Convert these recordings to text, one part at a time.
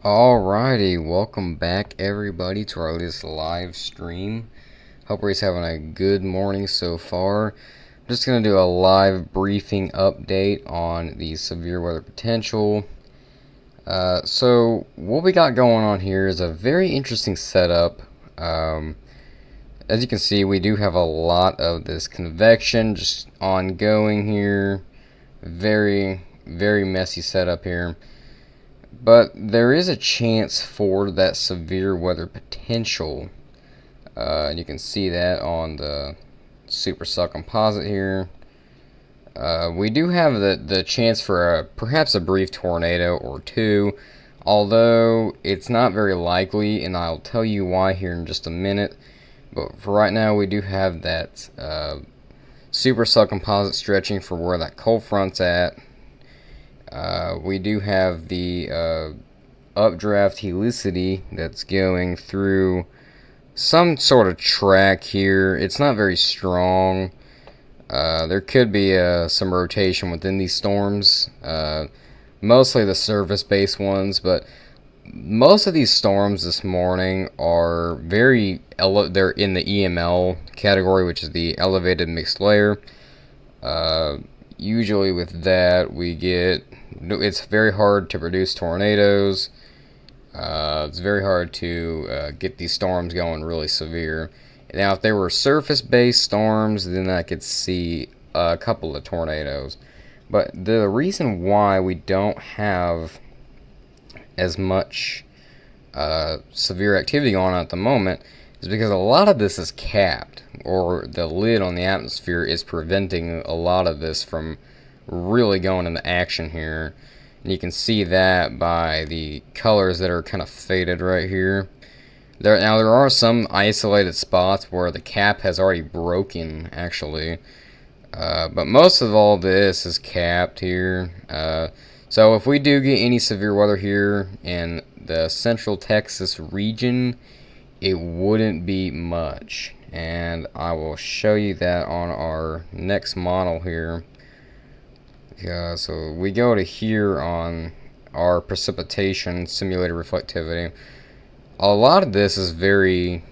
Alrighty, welcome back everybody to our latest live stream. Hope everybody's having a good morning so far. I'm just going to do a live briefing update on the severe weather potential. So what we got going on here is a very interesting setup. As you can see, we do have a lot of this convection just ongoing here. Very messy setup here. But there is a chance for that severe weather potential. And you can see that on the supercell composite here. We do have the chance for perhaps a brief tornado or two, although it's not very likely, and I'll tell you why here in just a minute. But for right now, we do have that supercell composite stretching for where that cold front's at. We do have the updraft helicity that's going through some sort of track here. It's not very strong. There could be some rotation within these storms, mostly the surface-based ones, but most of these storms this morning are they're in the EML category, which is the elevated mixed layer. Usually with that, it's very hard to produce tornadoes. It's very hard to get these storms going really severe. Now, if they were surface-based storms, then I could see a couple of tornadoes. But the reason why we don't have as much severe activity going on at the moment is because a lot of this is capped, or the lid on the atmosphere is preventing a lot of this from really going into action here. And you can see that by the colors that are kind of faded right here. There are some isolated spots where the cap has already broken, actually. But most of all this is capped here. So if we do get any severe weather here in the central Texas region, it wouldn't be much. And I will show you that on our next model here. So we go to here on our precipitation simulated reflectivity. A lot of this is very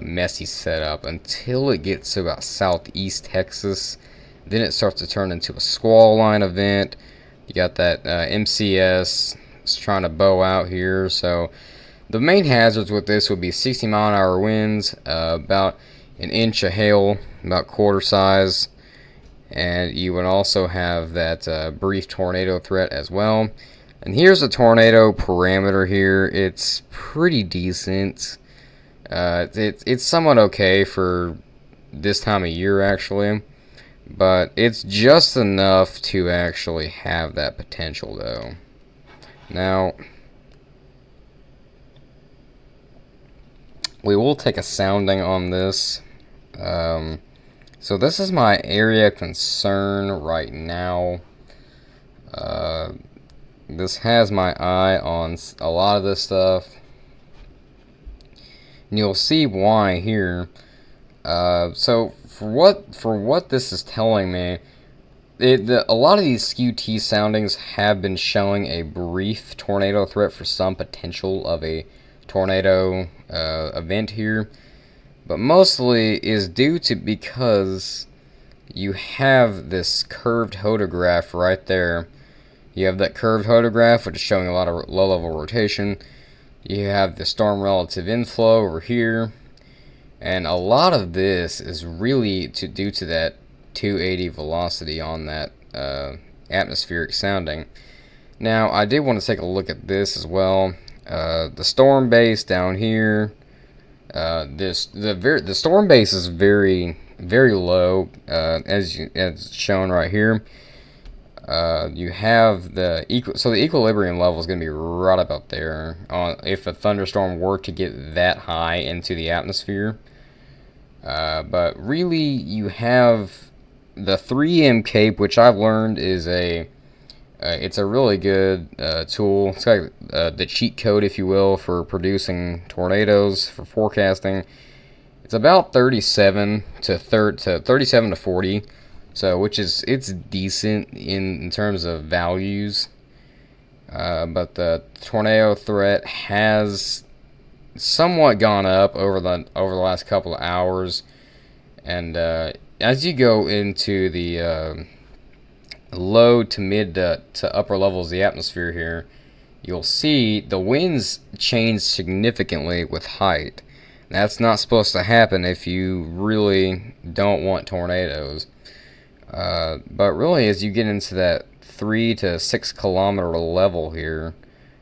messy setup until it gets to about southeast Texas. Then it starts to turn into a squall line event. You got that MCS is trying to bow out here. So the main hazards with this would be 60-mile-an-hour winds, about an inch of hail, about quarter size. And you would also have that brief tornado threat as well. And here's the tornado parameter here. It's pretty decent. It's somewhat okay for this time of year, actually. But it's just enough to actually have that potential, though. Now, we will take a sounding on this. So this is my area of concern right now. This has my eye on a lot of this stuff. And you'll see why here. So for what this is telling me, a lot of these SKU-T soundings have been showing a brief tornado threat for some potential of a tornado event here. But mostly is due to because you have this curved hodograph right there. You have that curved hodograph, which is showing a lot of low-level rotation. You have the storm relative inflow over here. And a lot of this is really due to that 280 velocity on that atmospheric sounding. Now, I did want to take a look at this as well. The storm base down here. The storm base is very low, as shown right here. You have the equilibrium level is going to be right about there. If a thunderstorm were to get that high into the atmosphere, but really you have the 3M CAPE, which I've learned is it's a really good tool. It's like the cheat code, if you will, for producing tornadoes, for forecasting. It's about 37 to 40, so it's decent in terms of values. but the tornado threat has somewhat gone up over the last couple of hours, and as you go into the low to mid to upper levels of the atmosphere here, you'll see the winds change significantly with height. That's not supposed to happen if you really don't want tornadoes. But really, as you get into that 3 to 6 kilometer level here,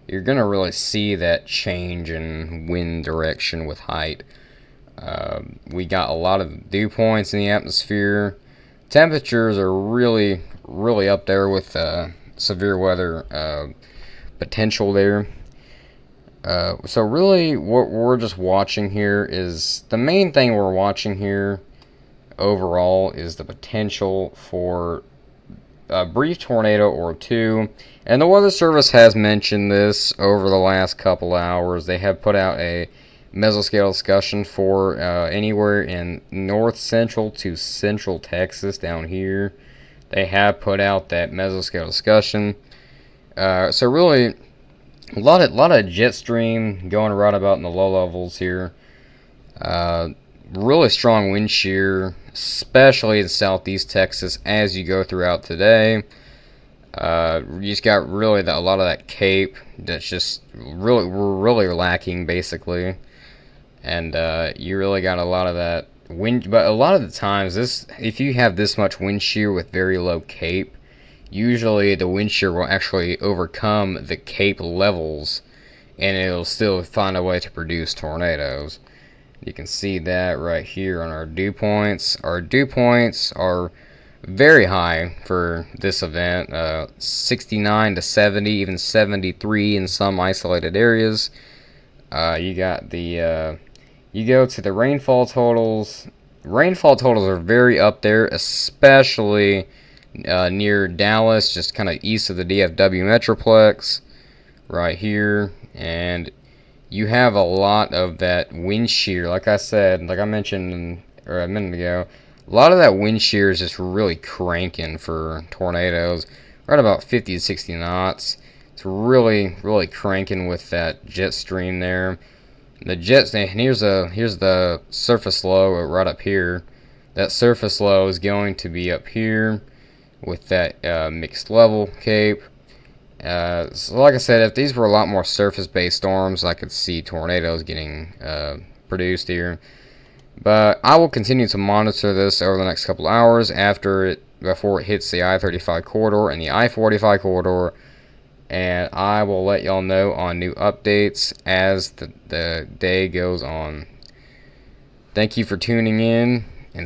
you're going to really see that change in wind direction with height. We got a lot of dew points in the atmosphere. Temperatures are really, really up there with severe weather potential there. So really, what we're just watching here is the main thing we're watching here overall is the potential for a brief tornado or two. And the Weather Service has mentioned this over the last couple hours. They have put out a mesoscale discussion for anywhere in north central to central Texas down here. They have put out that mesoscale discussion. So really, a lot of jet stream going right about in the low levels here. Really strong wind shear, especially in southeast Texas as you go throughout today. You just got really a lot of that cape that's just really lacking basically, and you really got a lot of that wind. But a lot of the times, if you have this much wind shear with very low cape, usually the wind shear will actually overcome the cape levels, and it'll still find a way to produce tornadoes. You can see that right here on our dew points. Our dew points are very high for this event, 69 to 70, even 73 in some isolated areas. You got the you go to the rainfall totals. Rainfall totals are very up there, especially near Dallas, just kind of east of the DFW Metroplex, right here. And you have a lot of that wind shear, like I said, like I mentioned a minute ago. A lot of that wind shear is just really cranking for tornadoes, right about 50 to 60 knots. It's really, really cranking with that jet stream there. The jet, and here's the surface low right up here. That surface low is going to be up here with that mixed level cape. So like I said, if these were a lot more surface-based storms, I could see tornadoes getting produced here. But I will continue to monitor this over the next couple hours before it hits the I-35 corridor and the I-45 corridor, and I will let y'all know on new updates as the day goes on. Thank you for tuning in,